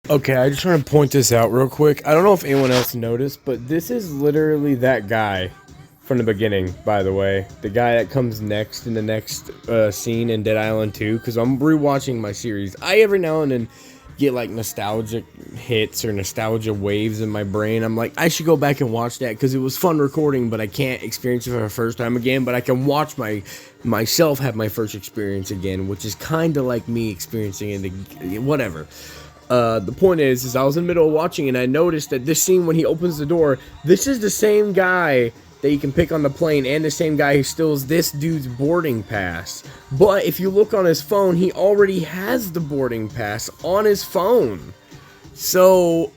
Okay, I just want to point this out real quick. I don't know if anyone else noticed, but this is literally that guy from the beginning, by the way. The guy that comes next in the next scene in Dead Island 2, because I'm rewatching my series. I every now and then get like nostalgic hits or nostalgia waves in my brain. I'm like, I should go back and watch that because it was fun recording, but I can't experience it for the first time again. But I can watch myself have my first experience again, which is kind of like me experiencing it, whatever. The point is I was in the middle of watching and I noticed that this scene when he opens the door, this is the same guy that you can pick on the plane and the same guy who steals this dude's boarding pass. But if you look on his phone, he already has the boarding pass on his phone. So,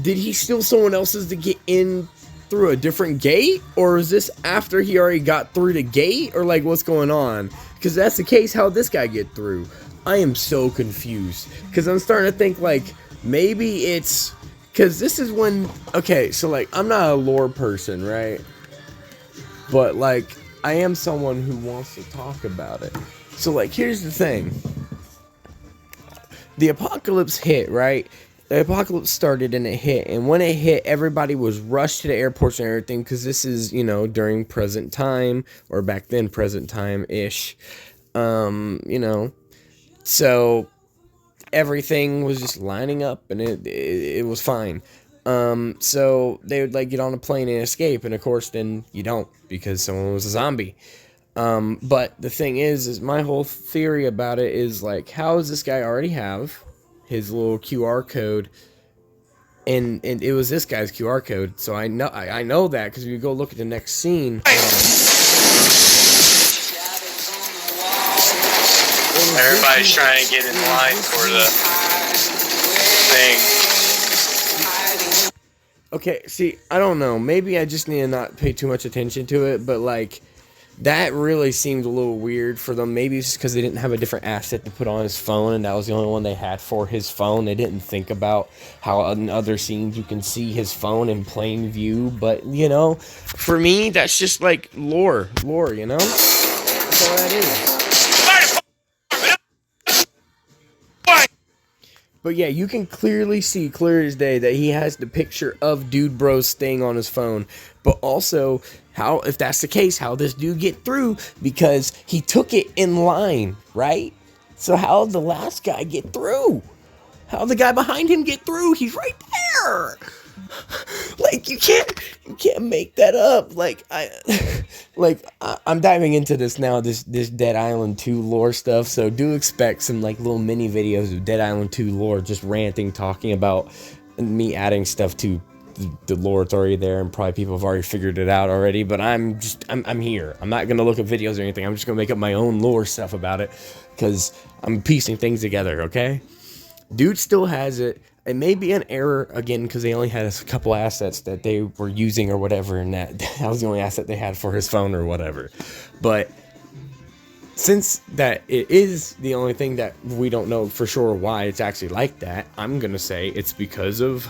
did he steal someone else's to get in through a different gate? Or is this after he already got through the gate? Or like, what's going on? Because that's the case, how'd this guy get through? I am so confused. Because I'm starting to think, like, maybe it's... Because this is when... Okay, so, like, I'm not a lore person, right? But, like, I am someone who wants to talk about it. So, like, here's the thing. The apocalypse hit, right? The apocalypse started and it hit. And when it hit, everybody was rushed to the airports and everything. Because this is, you know, during present time. Or back then, present time-ish. You know... So everything was just lining up and it was fine. So they would like get on a plane and escape, and of course then you don't because someone was a zombie. But the thing is my whole theory about it is like, how does this guy already have his little QR code? And it was this guy's QR code, so I know that because if you go look at the next scene. Everybody's trying to get in line for the thing. Okay, see, I don't know. Maybe I just need to not pay too much attention to it, but like, that really seemed a little weird for them. Maybe it's just because they didn't have a different asset to put on his phone, and that was the only one they had for his phone. They didn't think about how in other scenes you can see his phone in plain view, but, you know, for me, that's just like lore, you know? That's all that is. But yeah, you can clearly see, clear as day, that he has the picture of Dude Bro's thing on his phone. But also, how, if that's the case, how this dude get through? Because he took it in line, right? So how did the last guy get through? How did the guy behind him get through? He's right there. Like, you can't make that up. Like, I'm diving into this now, this Dead Island 2 lore stuff, so do expect some, like, little mini videos of Dead Island 2 lore, just ranting, talking about me adding stuff to the lore. It's already there, and probably people have already figured it out already, but I'm here. I'm not gonna look at videos or anything. I'm just gonna make up my own lore stuff about it, because I'm piecing things together, okay? Dude still has it. It may be an error, again, because they only had a couple assets that they were using or whatever, and that was the only asset they had for his phone or whatever. But since that it is the only thing that we don't know for sure why it's actually like that, I'm going to say it's because of...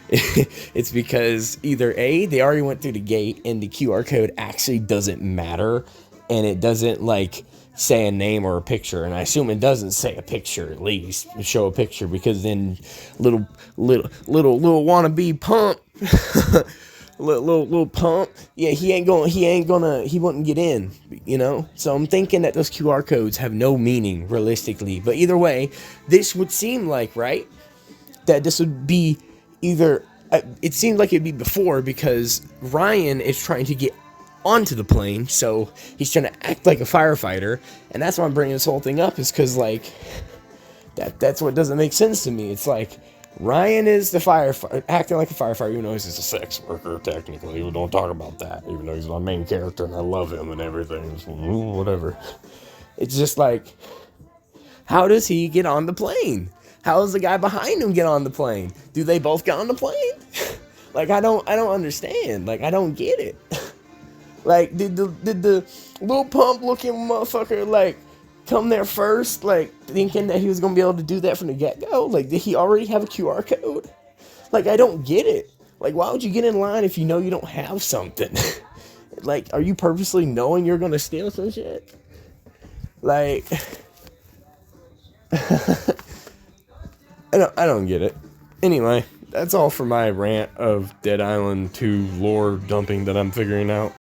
it's because either A, they already went through the gate and the QR code actually doesn't matter, and it doesn't, like, say a name or a picture, and I assume it doesn't say a picture, at least show a picture, because then little wannabe pump little pump, yeah, he wouldn't get in, you know. So I'm thinking that those QR codes have no meaning realistically, but either way, this would seem like, right, that this would be either it seemed like it'd be before, because Ryan is trying to get onto the plane, so he's trying to act like a firefighter, and that's why I'm bringing this whole thing up, is because, like, that's what doesn't make sense to me. It's like, Ryan is the firefighter, acting like a firefighter, even though he's just a sex worker, technically. We don't talk about that, even though he's my main character, and I love him and everything, so, whatever. It's just like, how does he get on the plane? How does the guy behind him get on the plane? Do they both get on the plane? Like, I don't understand. Like, I don't get it. Like, did the little pump looking motherfucker, like, come there first, like, thinking that he was gonna be able to do that from the get-go? Like, did he already have a QR code? Like, I don't get it. Like, why would you get in line if you know you don't have something? Like, are you purposely knowing you're gonna steal some shit? Like, I don't get it. Anyway, that's all for my rant of Dead Island 2 lore dumping that I'm figuring out.